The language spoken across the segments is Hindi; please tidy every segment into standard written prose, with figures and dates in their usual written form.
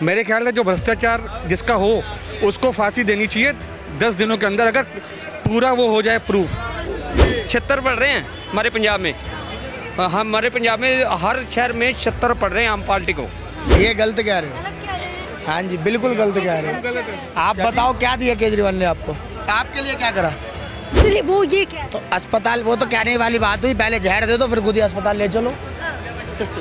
मेरे ख्याल से जो भ्रष्टाचार जिसका हो उसको फांसी देनी चाहिए 10 दिनों के अंदर, अगर पूरा वो हो जाए प्रूफ। 76 पढ़ रहे हैं हमारे पंजाब में, हमारे पंजाब में हर शहर में 76 पढ़ रहे हैं आम पार्टी को। ये गलत कह रहे हो। हाँ जी, बिल्कुल गलत कह रहे हो। आप बताओ क्या दिया केजरीवाल ने आपको, आपके लिए क्या करा? चलिए वो ये क्या तो अस्पताल, वो तो कहने वाली बात हुई, पहले जहर दे दो फिर खुद ही अस्पताल ले चलो।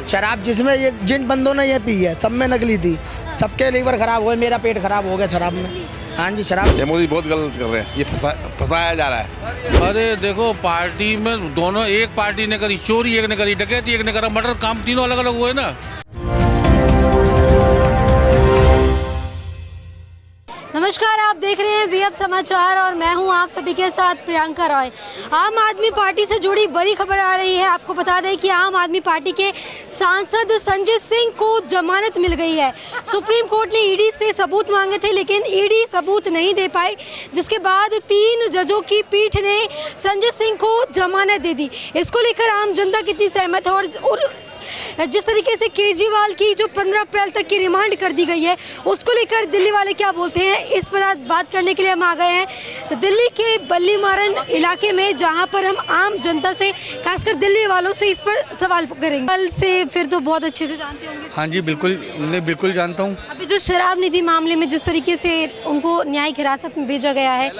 शराब जिसमें ये जिन बंदों ने ये पी है सब में नकली थी, सबके लीवर खराब हुए, मेरा पेट खराब हो गया शराब में। हाँ जी, शराब। ये मोदी बहुत गलत कर रहे हैं, ये फंसाया जा रहा है। अरे देखो, पार्टी में दोनों, एक पार्टी ने करी चोरी, एक ने करी डकैती, एक ने करा मर्डर, काम तीनों अलग अलग हुए ना। नमस्कार, आप देख रहे हैं वीएफ समाचार और मैं हूं आप सभी के साथ प्रियंका रॉय। आम आदमी पार्टी से जुड़ी बड़ी खबर आ रही है। आपको बता दें कि आम आदमी पार्टी के सांसद संजय सिंह को जमानत मिल गई है। सुप्रीम कोर्ट ने ईडी से सबूत मांगे थे लेकिन ईडी सबूत नहीं दे पाई, जिसके बाद 3 जजों की पीठ ने संजय सिंह को जमानत दे दी। इसको लेकर आम जनता कितनी सहमत है और जिस तरीके से केजरीवाल की जो 15 अप्रैल तक की रिमांड कर दी गई है उसको लेकर दिल्ली वाले क्या बोलते हैं, इस पर आज बात करने के लिए हम आ गए हैं दिल्ली के बल्ली मारन इलाके में, जहां पर हम आम जनता से, खासकर दिल्ली वालों से इस पर सवाल करेंगे। कल से फिर तो बहुत अच्छे से जानते होंगे। हाँ जी, बिल्कुल, मैं बिल्कुल जानता हूँ। अभी जो शराब नीति मामले में जिस तरीके से उनको न्यायिक हिरासत में भेजा गया है,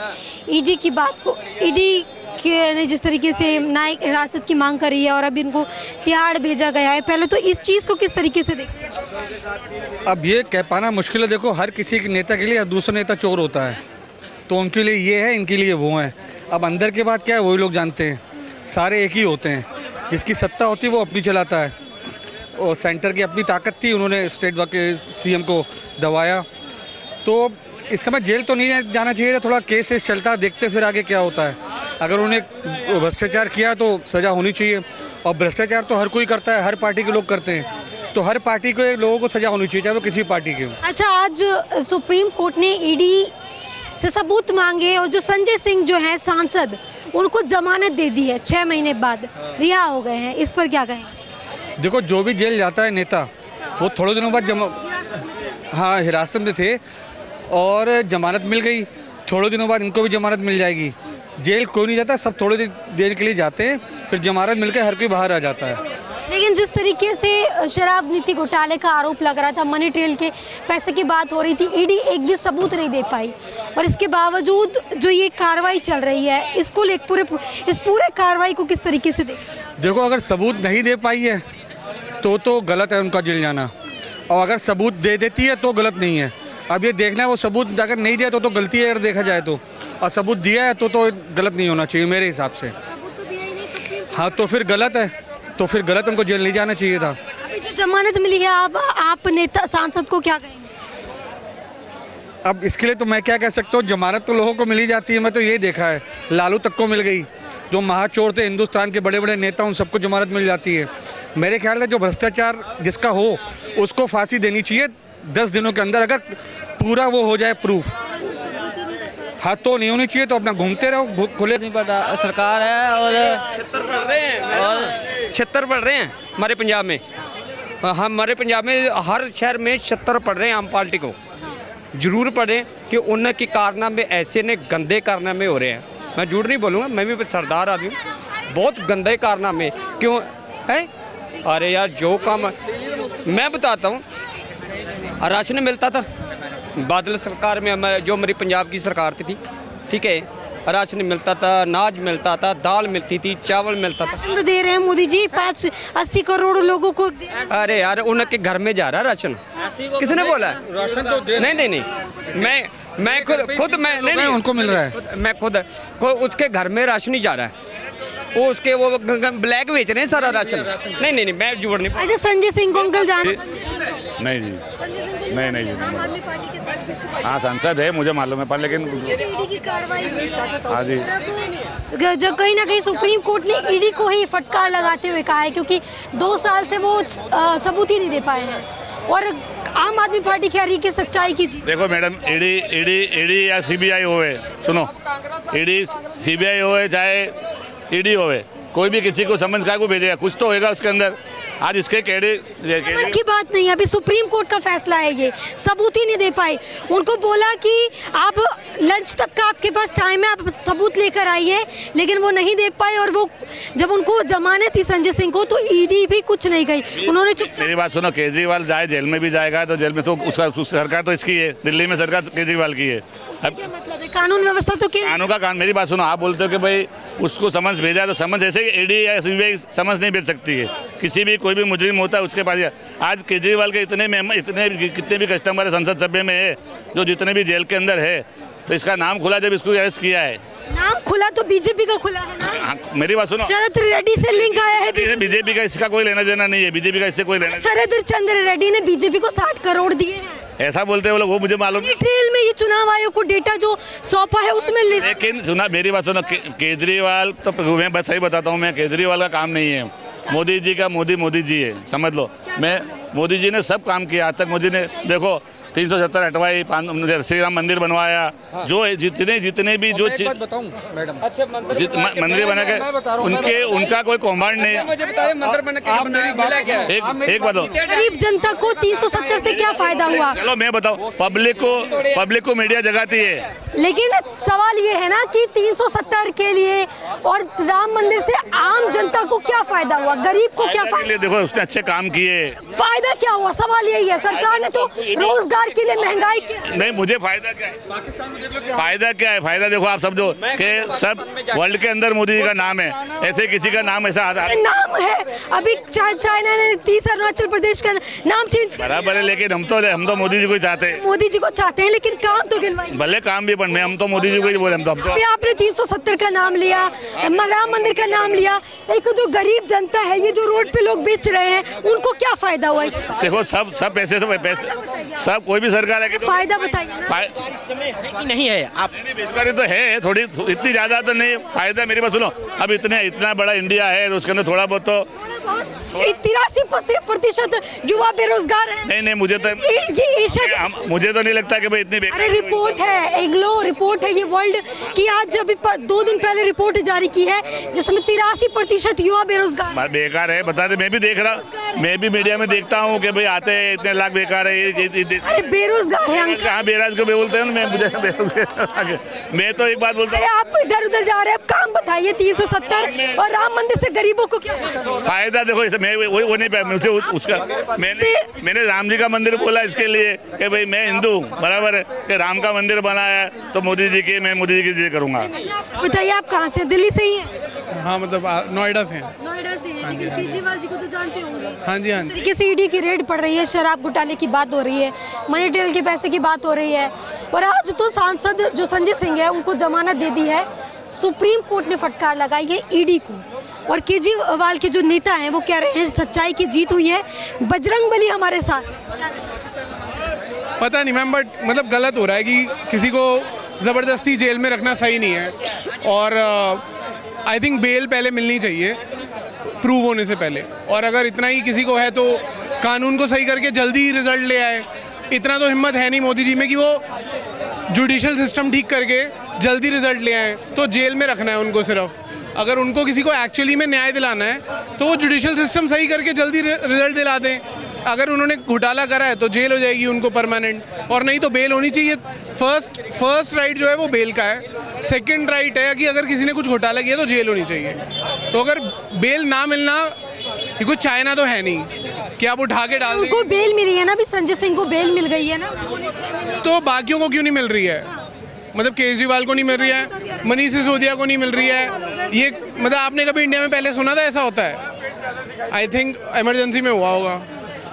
ईडी की बात को, ईडी ने जिस तरीके से न्यायिक हिरासत की मांग करी है और अभी इनको तिहाड़ भेजा गया है, पहले तो इस चीज़ को किस तरीके से देखते हैं? अब ये कह पाना मुश्किल है। देखो, हर किसी के नेता के लिए दूसरा नेता चोर होता है, तो उनके लिए ये है, इनके लिए वो है। अब अंदर के बात क्या है वही लोग जानते हैं। सारे एक ही होते हैं, जिसकी सत्ता होती है वो अपनी चलाता है, और सेंटर की अपनी ताकत थी, उन्होंने स्टेट के सीएम को दबाया। तो इस समय जेल तो नहीं जाना चाहिए था, थोड़ा केस चलता, देखते फिर आगे क्या होता है। अगर उन्हें भ्रष्टाचार किया तो सज़ा होनी चाहिए, और भ्रष्टाचार तो हर कोई करता है, हर पार्टी के लोग करते हैं, तो हर पार्टी के लोगों को सज़ा होनी चाहिए, चाहे वो किसी पार्टी के हो। अच्छा, आज सुप्रीम कोर्ट ने ईडी से सबूत मांगे और जो संजय सिंह जो हैं सांसद, उनको जमानत दे दी है, 6 महीने बाद रिहा हो गए हैं। इस पर क्या कहें? देखो, जो भी जेल जाता है नेता, वो थोड़े दिनों बाद हाँ, हिरासत में थे और जमानत मिल गई, थोड़े दिनों बाद इनको भी जमानत मिल जाएगी। जेल कोई नहीं जाता, सब थोड़ी देर के लिए जाते हैं, फिर जमानत मिलकर हर कोई बाहर आ जाता है। लेकिन जिस तरीके से शराब नीति घोटाले का आरोप लग रहा था, मनी ट्रेल के पैसे की बात हो रही थी, ईडी एक भी सबूत नहीं दे पाई, और इसके बावजूद जो ये कार्रवाई चल रही है, इसको इस पूरे कार्रवाई को किस तरीके से देखो, अगर सबूत नहीं दे पाई है तो गलत है उनका जेल जाना, और अगर सबूत दे देती है तो गलत नहीं है। अब ये देखना है, वो सबूत अगर नहीं दिया तो गलती है, अगर देखा जाए तो, और सबूत दिया है तो गलत नहीं होना चाहिए मेरे हिसाब से। हाँ, तो फिर गलत है, तो फिर गलत, उनको जेल नहीं जाना चाहिए था। अभी जो जमानत मिली है, आप नेता सांसद को क्या कहेंगे? अब इसके लिए तो मैं क्या कह सकता हूँ, जमानत तो लोगों को मिली जाती है। मैं तो ये देखा है, लालू तक को मिल गई, जो महाचोर थे हिंदुस्तान के बड़े बड़े नेता, उन सबको जमानत मिल जाती है। मेरे ख्याल से जो भ्रष्टाचार जिसका हो उसको फांसी देनी चाहिए 10 दिनों के अंदर, अगर पूरा वो हो जाए प्रूफ। हाँ, तो नहीं होनी चाहिए, तो अपना घूमते रहो खुले। सरकार है और 76 पढ़ रहे हैं हमारे पंजाब में, हमारे पंजाब में हर शहर में 76 पढ़ रहे हैं आम पार्टी को। जरूर पढ़ें कि उनके कारनामे ऐसे ने गंदे कारनामे हो रहे हैं। मैं झूठ नहीं बोलूँगा, मैं भी सरदार आदमी हूँ, बहुत गंदे कारनामे क्यों है। अरे यार, जो काम मैं बताता हूँ, राशन मिलता था बादल सरकार में, जो मेरी पंजाब की सरकार थी, ठीक है, राशन मिलता था, अनाज मिलता था, दाल मिलती थी, चावल मिलता था। राशन तो दे रहे हैं मोदी जी, 80 करोड़ लोगों को। अरे यार, उनके घर में जा रहा है राशन, किसने बोला? राशन तो नहीं, मैं खुद मैं नहीं, उनको मिल रहा है, मैं खुद उसके घर में राशन ही जा रहा है, वो उसके वो ब्लैक बेच रहे हैं सारा राशन। नहीं, मैं झूठ नहीं। अच्छा, संजय सिंह को अंकल जाना? नहीं जी, नहीं, हाँ सांसद है, मुझे मालूम है, पर लेकिन हाँ जी, जब कहीं ना कहीं सुप्रीम कोर्ट ने ईडी को ही फटकार लगाते हुए कहा है, क्योंकि 2 साल से वो सबूत ही नहीं दे पाए हैं, और आम आदमी पार्टी कह रही है कि सच्चाई की जीत। देखो मैडम, ईडी या सीबीआई होवे, सुनो, ईडी सीबीआई होवे चाहे ईडी होवे, कोई भी किसी को समझ का को भेजेगा, कुछ तो होएगा उसके अंदर। आज इसके मन की बात नहीं है, अभी सुप्रीम कोर्ट का फैसला है, ये सबूत ही नहीं दे पाए। उनको बोला कि आप लंच तक का आपके पास टाइम है, आप सबूत लेकर आइए, लेकिन वो नहीं दे पाए। और वो जब उनको जमानत थी संजय सिंह को तो ईडी भी कुछ नहीं गई, उन्होंने चुप। मेरी बात सुनो, केजरीवाल जाए जेल में भी जाएगा तो जेल में तो उसका सरकार तो इसकी है, दिल्ली में सरकार केजरीवाल की है। अब क्या मतलब है, कानून व्यवस्था तो कानून का कान। मेरी बात सुनो, आप बोलते हो कि भाई उसको समझ भेजा, तो समझ ऐसे ईडी या सीबीआई समझ नहीं भेज सकती है। किसी भी कोई भी मुजरिम होता है उसके पास। आज केजरीवाल के इतने कितने भी कस्टमर संसद सभ्य में है, जो जितने भी जेल के अंदर है, तो इसका नाम खुला जब इसको अरेस्ट किया है। नाम खुला तो बीजेपी का खुला है ना। मेरी बात सुनो, शरद रेड्डी से लिंक आया है। बीजेपी का इसका कोई लेना देना नहीं है, बीजेपी का इससे कोई लेना। शरद चंद्र रेड्डी ने बीजेपी को 60 करोड़ दिए हैं, ऐसा बोलते हैं वो लोग, वो मुझे मालूम। ट्रेल में ये चुनाव आयोग को डेटा जो सौंपा है उसमें लेकिन सुना, मेरी बात सुनो, केजरीवाल तो मैं बस सही बताता हूँ, मैं केजरीवाल का काम नहीं है, मोदी जी का मोदी जी है, समझ लो। मैं मोदी जी ने सब काम किया आज तक। मोदी ने देखो 370 हटवाई, श्री राम मंदिर बनवाया, जो जितने भी जो चीज मंदिर बना के उनका कोई कौमांड नहीं। एक बताओ, गरीब जनता को 370 से क्या फायदा हुआ? चलो मैं बताऊं, पब्लिक को मीडिया जगाती है, लेकिन सवाल ये है ना कि 370 के लिए और राम मंदिर से आम जनता को क्या फायदा हुआ, गरीब को क्या फायदा? देखो उसने अच्छे काम किए, फायदा क्या हुआ? सवाल यही है, सरकार ने तो रोजगार के लिए महंगाई नहीं, मुझे फायदा क्या है? फायदा क्या है? फायदा देखो आप सब जो के सब वर्ल्ड के अंदर मोदी जी का नाम है, ऐसे किसी का नाम ऐसा नाम है। अभी चाइना ने 30 अरुणाचल प्रदेश का नाम चेंज बराबर है, लेकिन हम तो मोदी जी को ही चाहते हैं। मोदी जी को चाहते हैं, लेकिन काम तो गिनवाइए। भले काम भी, पर हम तो मोदी जी को ही बोले। अभी आपने 370 का नाम लिया, राम मंदिर का नाम लिया, एक जो गरीब जनता है, ये जो रोड पे लोग बेच रहे हैं, उनको क्या फायदा हुआ इसका? देखो सब पैसे सब कोई भी सरकार है कि फायदा बताइए। नहीं है, आप बेरोजगारी तो है थोड़ी, इतनी ज्यादा तो नहीं। फायदा मेरी बात सुनो, अब इतना बड़ा इंडिया है तो उसके अंदर थोड़ा बहुत तो 83% युवा बेरोजगार है। नहीं, मुझे तो नहीं लगता कि भाई इतनी। अरे रिपोर्ट है, एग्लो रिपोर्ट है ये वर्ल्ड की, आज अभी 2 दिन पहले रिपोर्ट जारी की है, जिसमें 83% युवा बेरोजगार बेकार है। बता दे, मैं भी देख रहा, मैं भी मीडिया में देखता हूँ कि भाई आते हैं इतने लाख बेकार है। अरे बेरोजगार है, कहाँ बेरोजगार को बोलते हैं? मैं तो एक बात बोलता हूँ, आप इधर उधर जा रहे हैं, काम बताइए। 370 और राम मंदिर से गरीबों को क्या फायदा? देखो मैं वो नहीं पाया मुझे उसका। मैंने राम जी का मंदिर बोला इसके लिए कि भाई मैं हिंदू हूँ, बराबर है, कि राम का मंदिर बनाया तो मोदी जी की, मैं मोदी जी की करूँगा। बताइए आप कहाँ से? दिल्ली से ही हैं? हाँ, मतलब नोएडा से हैं। नोएडा से हैं, लेकिन केजरीवाल जी को तो जानते होंगे। हाँ जी, हाँ जी। तरीके से ईडी की रेड पड़ रही है, शराब घोटाले की बात हो रही है, मनी ट्रेल के पैसे की बात हो रही है, और आज तो सांसद जो संजय सिंह है उनको जमानत दे दी है। सुप्रीम कोर्ट ने फटकार लगाई है ईडी को, और केजरीवाल के जो नेता हैं वो कह रहे हैं सच्चाई की जीत हुई है, बजरंगबली हमारे साथ। पता नहीं मैम, बट मतलब गलत हो रहा है कि किसी को ज़बरदस्ती जेल में रखना सही नहीं है, और आई थिंक बेल पहले मिलनी चाहिए प्रूव होने से पहले। और अगर इतना ही किसी को है तो कानून को सही करके जल्दी रिजल्ट ले आए। इतना तो हिम्मत है नहीं मोदी जी में कि वो जुडिशल सिस्टम ठीक करके जल्दी रिजल्ट ले आए। तो जेल में रखना है उनको सिर्फ। अगर उनको किसी को एक्चुअली में न्याय दिलाना है तो वो जुडिशल सिस्टम सही करके जल्दी रिजल्ट दिला दें। अगर उन्होंने घोटाला करा है तो जेल हो जाएगी उनको परमानेंट, और नहीं तो बेल होनी चाहिए। फर्स्ट राइट जो है वो बेल का है। सेकंड राइट है कि अगर किसी ने कुछ घोटाला किया तो जेल होनी चाहिए। तो अगर बेल ना मिलना, ये कुछ चाइना तो है नहीं कि आप उठा के डाल दें। उनको बेल मिली है ना, अभी संजय सिंह को बेल मिल गई है ना, तो बाकियों को क्यों नहीं मिल रही है? मतलब केजरीवाल को नहीं मिल रही है, मनीष सिसोदिया को नहीं मिल रही है। ये मतलब आपने कभी इंडिया में पहले सुना था ऐसा होता है? आई थिंक इमरजेंसी में हुआ होगा।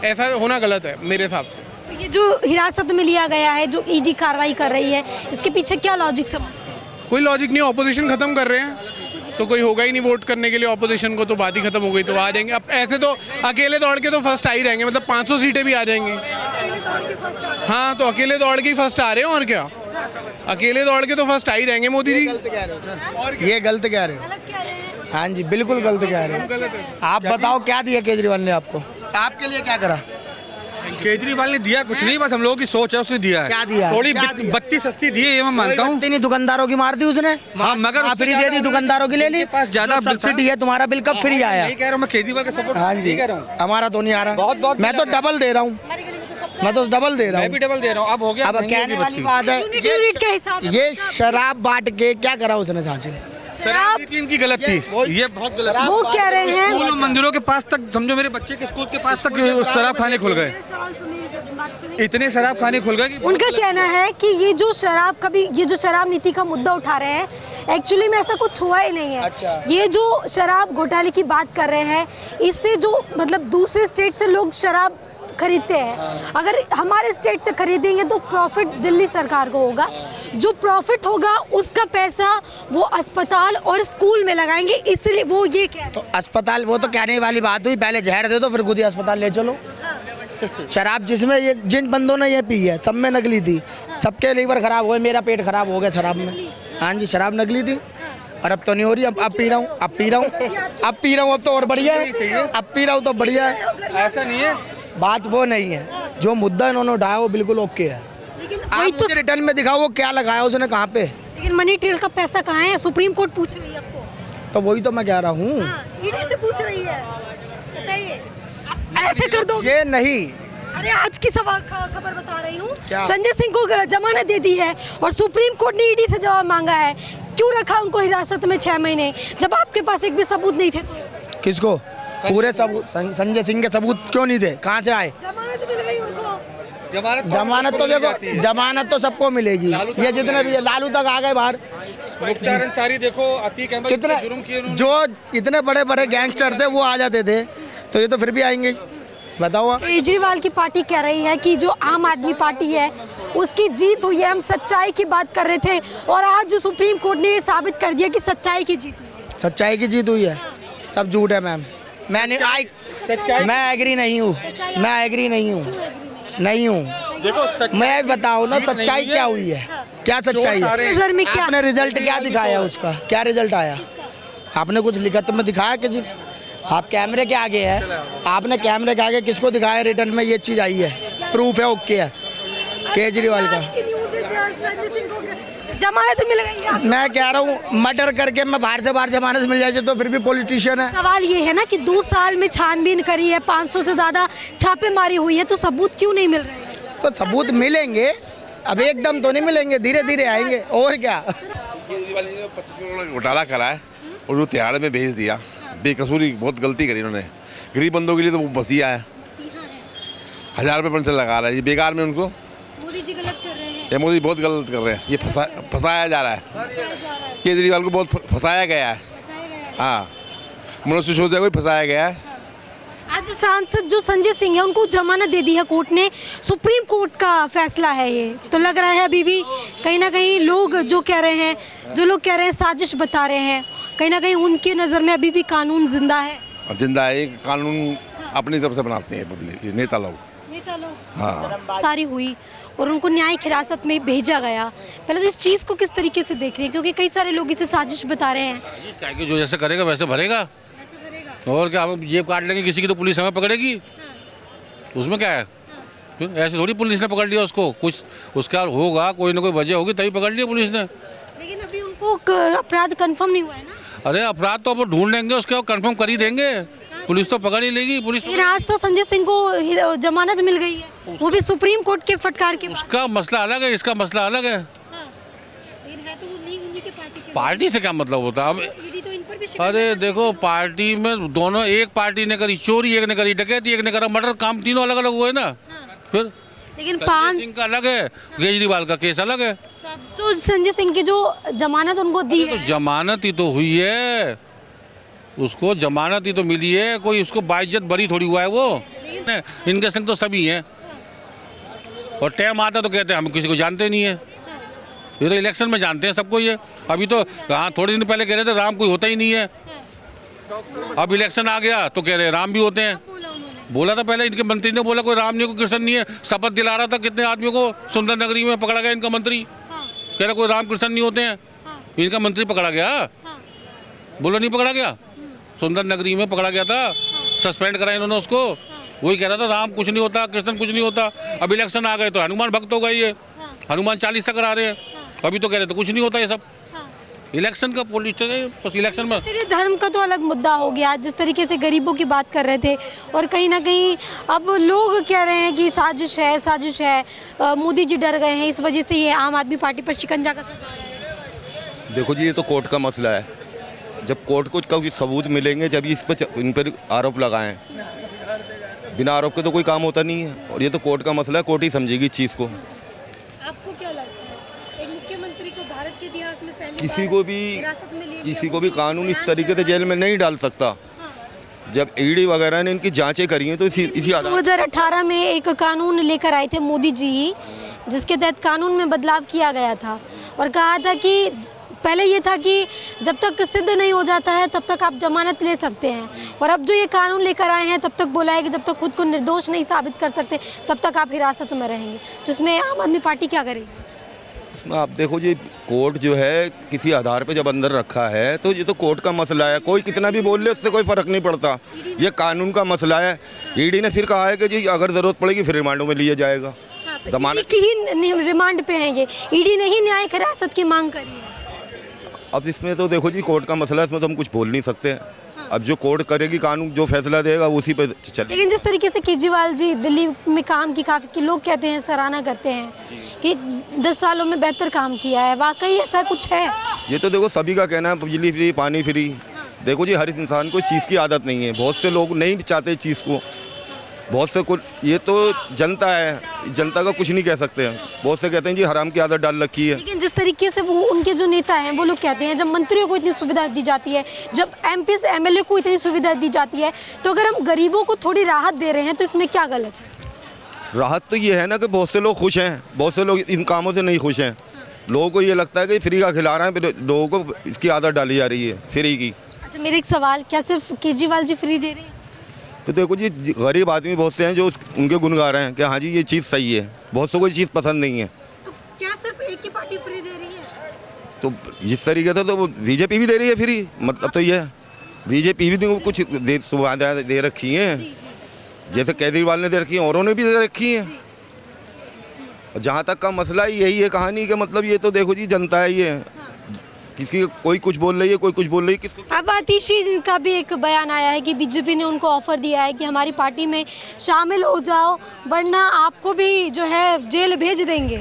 ऐसा होना गलत है मेरे हिसाब से। ये जो हिरासत में लिया गया है, जो ईडी कार्रवाई कर रही है, इसके पीछे क्या लॉजिक समझ? कोई लॉजिक नहीं। ऑपोजिशन खत्म कर रहे हैं तो कोई होगा ही नहीं वोट करने के लिए ऑपोजिशन को, तो बात ही खत्म हो गई। तो आ जाएंगे अब, ऐसे तो अकेले दौड़ के तो फर्स्ट आ ही रहेंगे, मतलब 500 सीटें भी आ जाएंगी। हाँ, तो अकेले दौड़ के ही फर्स्ट आ रहे हैं, और क्या, अकेले दौड़ के तो फर्स्ट आ ही रहेंगे मोदी जी। और ये गलत कह रहे हो? हाँ जी, बिल्कुल गलत कह रहे हो। आप बताओ क्या दिया केजरीवाल ने आपको? आपके लिए क्या करा? केजरीवाल ने दिया कुछ नहीं, बस हम लोगों की सोच है, उसने दिया है। क्या दिया है? थोड़ी क्या दिया? बत्ती सस्ती दी है, ये मैं मानता हूँ। नहीं, दुकानदारों की मार दी उसने। हाँ, मगर उससे फ्री दे ज्यादा दी, दुकानदारों की ले ली। उनके पास ज्यादा बिल था। सब्सिडी है, तुम्हारा बिल कब फ्री आया? नहीं कह रहा हूँ मैं केजरीवाल का सपोर्ट हाँ जी, कह रहा हूँ। हमारा तो नहीं आ रहा। मैं तो डबल दे रहा हूँ, मैं तो डबल दे रहा मैं भी हूँ। डबल दे रहा हूँ, अब हो गया। अब महंगी कहने होगी वाली बत्ती। बात है, यूनिट यूनिट के हिसाब से ये शराब बांट के क्या करा उसने हासिल? शराब नीति इनकी गलत थी, ये बहुत गलत। वो कह रहे हैं स्कूल और मंदिरों के पास तक, समझो मेरे बच्चे के स्कूल के पास तक शराब खाने खुल गए, इतने शराब खाने खुल गए कि उनका कहना है कि ये जो शराब नीति का मुद्दा उठा रहे हैं, एक्चुअली में ऐसा कुछ हुआ ही नहीं है। अच्छा। ये जो शराब घोटाले की बात कर रहे हैं, इससे जो मतलब दूसरे स्टेट से लोग शराब खरीदते हैं, अगर हमारे स्टेट से खरीदेंगे तो प्रॉफिट दिल्ली सरकार को होगा। जो प्रॉफिट होगा उसका पैसा वो अस्पताल और स्कूल में लगाएंगे, इसलिए वो ये कह रहे हैं। तो अस्पताल, वो तो कहने वाली बात हुई, पहले जहर दे दो फिर खुद ही अस्पताल ले चलो। शराब जिसमें ये जिन बंदों ने ये पी है सब में नकली थी, सबके लीवर खराब हुए, मेरा पेट खराब हो गया शराब में। हाँ जी, शराब नकली थी और अब तो नहीं हो रही। अब पी रहा हूँ, अब पी रहा हूँ, अब तो और बढ़िया है, अब पी रहा हूँ तो बढ़िया है। ऐसा नहीं है, बात वो नहीं है, जो मुद्दा इन्होंने उठाया वो बिल्कुल ओके है। लेकिन आप वही तो, मुझे रिटर्न में दिखाओ वो क्या लगाया उसने, कहाँ पे। लेकिन मनी ट्रेल का पैसा कहाँ है? सुप्रीम कोर्ट पूछ रही है अब तो। वही तो मैं कह रहा हूँ, ईडी से पूछ रही है, बताइए ऐसे कर दो। ये नहीं। अरे आज की खबर बता रही हूँ, क्या? संजय सिंह को जमानत दे दी है और सुप्रीम कोर्ट ने ईडी से जवाब मांगा है। क्यों रखा उनको हिरासत में 6 महीने, जब आपके पास एक भी सबूत नहीं थे? तो किसको? पूरे सबूत संजय सिंह के सबूत क्यों नहीं थे? कहाँ से आए? जमानत मिल गई उनको। जमानत तो देखो, जमानत तो सबको मिलेगी, ये जितने भी लालू तक आ गए बाहर। मुख्तार अंसारी देखो, अतीक अहमद कितने जुर्म किए उन्होंने। जो इतने बड़े बड़े गैंगस्टर थे वो आ जाते थे, तो ये तो फिर भी आएंगे। बताओ आप। केजरीवाल की पार्टी कह रही है कि जो आम आदमी पार्टी है उसकी जीत हुई है, हम सच्चाई की बात कर रहे थे और आज सुप्रीम कोर्ट ने ये साबित कर दिया कि सच्चाई की जीत हुई है। सच्चाई की जीत हुई है, सब झूठ है मैम। मैं एग्री नहीं हूँ, मैं एग्री नहीं हूँ, नहीं हूँ। देखो मैं बताओ ना सच्चाई क्या हुई है, क्या सच्चाई है? नजर में क्या आपने रिजल्ट क्या दिखाया उसका, क्या रिजल्ट आया? आपने कुछ लिखत में दिखाया किसी? आप कैमरे के आगे है, आपने कैमरे के आगे किसको दिखाया रिटर्न में ये चीज़ आई है? प्रूफ है, ओके है केजरीवाल का। जमानत मिल गई है। मैं कह रहा हूँ मर्डर करके मैं बाहर से बाहर जमानत मिल जाती तो फिर भी पॉलिटिशियन है। सवाल ये है ना कि 2 साल में छानबीन करी है, 500 से ज्यादा छापेमारी हुई है, तो सबूत क्यों नहीं मिल रहे हैं? तो सबूत मिलेंगे, अब एकदम तो नहीं मिलेंगे, धीरे धीरे आएंगे। और क्या? केजरीवाल जी ने 25 करोड़ का घोटाला करा है और जो तिहाड़ में भेज दिया, बेकसूरी बहुत गलती करी उन्होंने। गरीब बंदों के लिए तो वो बस दिया है, 1000 रुपये पेंशन लगा रहा है, ये बेकार में उनको। मोदी जी गलत कर रहे हैं। ये मोदी बहुत गलत कर रहे हैं, ये फंसाया जा रहा है, केजरीवाल को बहुत फंसाया गया है। हाँ, मनोज सिसोदिया को भी फंसाया गया है। आज सांसद जो संजय सिंह है उनको जमानत दे दी है कोर्ट ने, सुप्रीम कोर्ट का फैसला है ये। तो लग रहा है अभी भी कहीं ना कहीं लोग जो कह रहे हैं, जो लोग कह रहे हैं साजिश बता रहे हैं, कहीं ना कहीं उनकी नज़र में अभी भी कानून जिंदा है। जिंदा है, कानून अपनी तरफ से बनाते हैं पब्लिक, नेता लोग। हाँ, तारी हुई और उनको न्यायिक हिरासत में भेजा गया। पहले तो इस चीज़ को किस तरीके से देख रहे हैं, क्योंकि कई सारे लोग इसे साजिश बता रहे हैं। क्या कि जो जैसे करेगा वैसे भरेगा, और क्या हम जेब काट लेंगे किसी की तो पुलिस हमें पकड़ेगी, उसमें क्या है? फिर ऐसे थोड़ी पुलिस ने पकड़ लिया उसको, कुछ उसका होगा, कोई ना कोई वजह होगी तभी पकड़ लिया पुलिस ने। लेकिन अभी उनको अपराध कंफर्म नहीं हुआ है ना। अरे अपराध तो अब ढूंढ लेंगे, उसके कंफर्म कर ही देंगे, पुलिस तो पकड़ ही लेगी। पुलिस लेकिन आज तो संजय सिंह को जमानत मिल गई है, वो भी सुप्रीम कोर्ट के फटकार के बाद। उसका मसला अलग है, इसका मसला अलग है। पार्टी से क्या मतलब होता है? अब अरे देखो, पार्टी में दोनों, एक पार्टी ने करी चोरी, एक ने करी डकैती, एक ने करा मर्डर, काम तीनों अलग अलग हुए ना। फिर लेकिन संजय सिंह का अलग है, केजरीवाल का केस अलग है। तो संजय सिंह की जो जमानत उनको दी तो है, जमानत ही तो हुई है, उसको जमानत ही तो मिली है, कोई उसको बाइज्जत बरी थोड़ी हुआ है वो। इनके संग तो सभी हैं, और टाइम आता तो कहते हैं हम किसी को जानते नहीं है। ये तो इलेक्शन में जानते हैं सबको ये। अभी तो हाँ, थोड़े दिन पहले कह रहे थे राम कोई होता ही नहीं है, अब इलेक्शन आ गया तो कह रहे राम भी होते हैं। बोला था पहले, इनके मंत्री ने बोला कोई राम नहीं, कोई कृष्ण नहीं है, शपथ दिला रहा था कितने आदमियों को। सुंदर नगरी में पकड़ा गया इनका मंत्री, कह रहा कोई राम कृष्ण नहीं होते हैं, इनका मंत्री पकड़ा गया। बोला नहीं पकड़ा गया, सुंदर नगरी में पकड़ा गया था, सस्पेंड करा इन्होंने उसको, वही कह रहा था राम कुछ नहीं होता, कृष्ण कुछ नहीं होता। अब इलेक्शन आ गए तो हनुमान भक्त हो गए ये, हनुमान 40 करा रहे हैं। अभी तो कह रहे थे कुछ नहीं होता ये सब। इलेक्शन का पॉलिटिक्स है, बस इलेक्शन में। चलिए, धर्म का तो अलग मुद्दा हो गया। जिस तरीके से गरीबों की बात कर रहे थे, और कहीं ना कहीं अब लोग कह रहे हैं कि साजिश है, मोदी जी डर गए हैं, इस वजह से ये आम आदमी पार्टी पर शिकंजा कसा जा रहा है। देखो जी, ये तो कोर्ट का मसला है। जब कोर्ट को कभी सबूत मिलेंगे, जब इस पर इन पर आरोप लगाएं। बिना आरोप के तो कोई काम होता नहीं है, और ये तो कोर्ट का मसला है, कोर्ट ही समझेगी इस चीज़ को। आपको क्या लगता है, एक मुख्यमंत्री को भारत के इतिहास में पहली किसी बार को भी हिरासत में लिया किसी गया, को भी वो कानून इस बयान तरीके से दिया जेल में नहीं डाल सकता। जब ईडी वगैरह ने इनकी जांचें करी हैं तो इसी आधार 2018 में एक कानून लेकर आए थे मोदी जी ही, जिसके तहत कानून में बदलाव किया गया था और कहा था कि पहले ये था कि जब तक सिद्ध नहीं हो जाता है तब तक आप जमानत ले सकते हैं, और अब जो ये कानून लेकर आए हैं तब तक बोला है कि जब तक खुद को निर्दोष नहीं साबित कर सकते तब तक आप हिरासत में रहेंगे। तो इसमें आम आदमी पार्टी क्या करेगी? इसमें आप देखो जी, कोर्ट जो है किसी आधार पे जब अंदर रखा है तो ये तो कोर्ट का मसला है। कोई कितना भी बोल ले उससे कोई फर्क नहीं पड़ता, ये कानून का मसला है। ईडी ने फिर कहा है कि जी अगर ज़रूरत पड़ेगी फिर रिमांडों में लिया जाएगा। जमानत की ही रिमांड पे हैं ये, ईडी ने ही न्यायिक हिरासत की मांग करी है। अब इसमें तो देखो जी, कोर्ट का मसला है, इसमें तो हम कुछ बोल नहीं सकते। अब जो कोर्ट करेगी, कानून जो फैसला देगा उसी पे चले। लेकिन जिस तरीके से केजरीवाल जी दिल्ली में काम की काफ़ी लोग कहते हैं, सराहना करते हैं कि 10 सालों में बेहतर काम किया है, वाकई ऐसा कुछ है? ये तो देखो सभी का कहना है, बिजली फ्री, पानी फ्री। देखो जी, हर इंसान को इस चीज़ की आदत नहीं है। बहुत से लोग नहीं चाहते इस चीज़ को, बहुत से को, ये तो जनता है, जनता का कुछ नहीं कह सकते हैं। बहुत से कहते हैं जी हराम की आदत डाल रखी है। लेकिन जिस तरीके से वो उनके जो नेता हैं वो लोग कहते हैं, जब मंत्रियों को इतनी सुविधा दी जाती है, जब MP से MLA को इतनी सुविधा दी जाती है, तो अगर हम गरीबों को थोड़ी राहत दे रहे हैं तो इसमें क्या गलत है? राहत तो ये है ना कि बहुत से लोग खुश हैं, बहुत से लोग इन कामों से नहीं खुश हैं। लोगों को ये लगता है कि फ्री का खिला रहे हैं, फिर लोगों को इसकी आदत डाली जा रही है फ्री की। अच्छा, मेरा एक सवाल, क्या सिर्फ केजरीवाल जी फ्री दे रहे हैं? तो देखो जी, गरीब आदमी बहुत से हैं जो उनके गुण गा रहे हैं कि हाँ जी ये चीज़ सही है। बहुत से को ये चीज़ पसंद नहीं है। तो क्या सिर्फ एक ही पार्टी फ्री दे रही है? तो जिस तरीके से तो वो बीजेपी भी दे रही है फ्री, मतलब तो ये है बीजेपी भी कुछ सुविधा दे रखी हैं, जैसे केजरीवाल ने दे रखी है, औरों ने भी दे रखी है। जहाँ तक का मसला यही है कहानी का, मतलब ये तो देखो जी जनता है, ये किसी कोई कुछ बोल रही है, कोई कुछ बोल रही है, किसको। अब आतिशी का भी एक बयान आया है कि बीजेपी ने उनको ऑफर दिया है कि हमारी पार्टी में शामिल हो जाओ, वरना आपको भी जो है जेल भेज देंगे।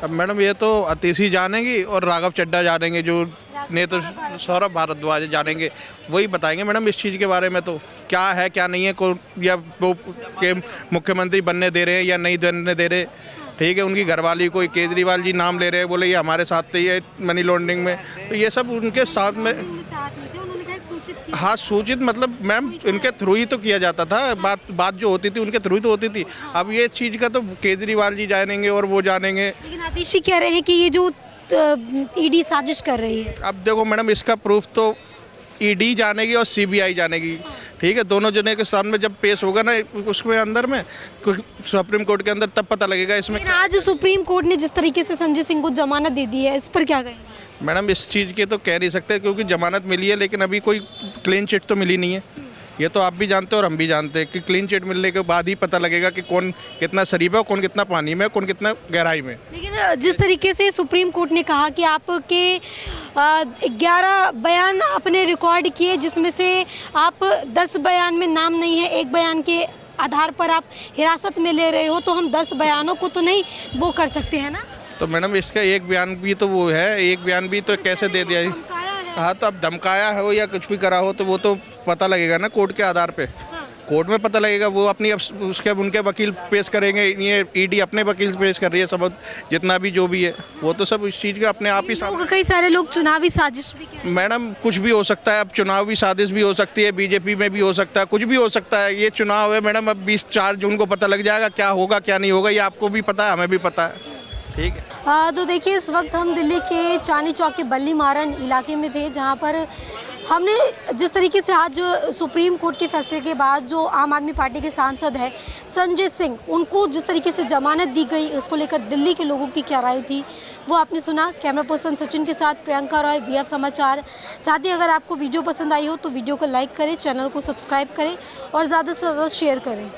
अब मैडम ये तो आतिशी जानेंगी और राघव चड्ढा जानेंगे, जो नेता सौरभ भारद्वाज जानेंगे, वही बताएंगे मैडम इस चीज़ के बारे में तो क्या है क्या नहीं है, को या वो के मुख्यमंत्री बनने दे रहे हैं या नहीं बनने दे रहे। ठीक है, उनकी घरवाली कोई केजरीवाल जी नाम ले रहे हैं, बोले ये हमारे साथ थे ये मनी लॉन्ड्रिंग में, तो ये सब उनके साथ में। हाँ, सूचित मतलब मैम इनके थ्रू ही तो किया जाता था, बात जो होती थी उनके थ्रू ही तो होती थी। अब ये चीज़ का तो केजरीवाल जी जानेंगे और वो जानेंगे। लेकिन आतिशी कह रहे हैं कि ये जो ईडी साजिश कर रही है। अब देखो मैडम, इसका प्रूफ तो ईडी जानेगी और CBI जानेगी। ठीक है, दोनों जने के सामने जब पेश होगा ना उसमें अंदर में सुप्रीम कोर्ट के अंदर, तब पता लगेगा इसमें। लेकिन आज सुप्रीम कोर्ट ने जिस तरीके से संजय सिंह को जमानत दे दी है, इस पर क्या कहेंगे? मैडम इस चीज़ के तो कह नहीं सकते क्योंकि जमानत मिली है, लेकिन अभी कोई क्लीन चिट तो मिली नहीं है। ये तो आप भी जानते हैं और हम भी जानते हैं कि क्लीन चिट मिलने के बाद ही पता लगेगा कि कौन कितना शरीफ है, कौन कितना पानी में, कौन कितना गहराई में। लेकिन जिस तरीके से सुप्रीम कोर्ट ने कहा कि आपके 11 बयान आपने रिकॉर्ड किए, जिसमें से आप 10 बयान में नाम नहीं है, एक बयान के आधार पर आप हिरासत में ले रहे हो, तो हम 10 बयानों को तो नहीं वो कर सकते हैं ना। तो मैडम इसका एक बयान भी तो वो है, एक बयान भी तो कैसे दे दिया? हाँ, तो अब धमकाया हो या कुछ भी करा हो तो वो तो पता लगेगा ना कोर्ट के आधार पे। कोर्ट में पता लगेगा, वो अपनी उसके उनके वकील पेश करेंगे, ये ईडी अपने वकील पेश कर रही है, सब जितना भी जो भी है वो तो सब इस चीज़ का अपने आप ही सामने। कई सारे लोग चुनावी साजिश भी कह रहे हैं। मैडम कुछ भी हो सकता है, अब चुनावी साजिश भी हो सकती है, बीजेपी में भी हो सकता है, कुछ भी हो सकता है। ये चुनाव है मैडम, अब 24 जून को पता लग जाएगा क्या होगा क्या नहीं होगा, ये आपको भी पता है, हमें भी पता है। ठीक है। तो देखिए, इस वक्त हम दिल्ली के चांदनी चौक के बल्ली मारन इलाके में थे, जहां पर हमने जिस तरीके से आज जो सुप्रीम कोर्ट के फैसले के बाद जो आम आदमी पार्टी के सांसद हैं संजय सिंह, उनको जिस तरीके से जमानत दी गई, उसको लेकर दिल्ली के लोगों की क्या राय थी वो आपने सुना। कैमरा पर्सन सचिन के साथ प्रियंका रॉय, VF समाचार। साथ ही अगर आपको वीडियो पसंद आई हो तो वीडियो को लाइक करें, चैनल को सब्सक्राइब करें और ज़्यादा से ज़्यादा शेयर करें।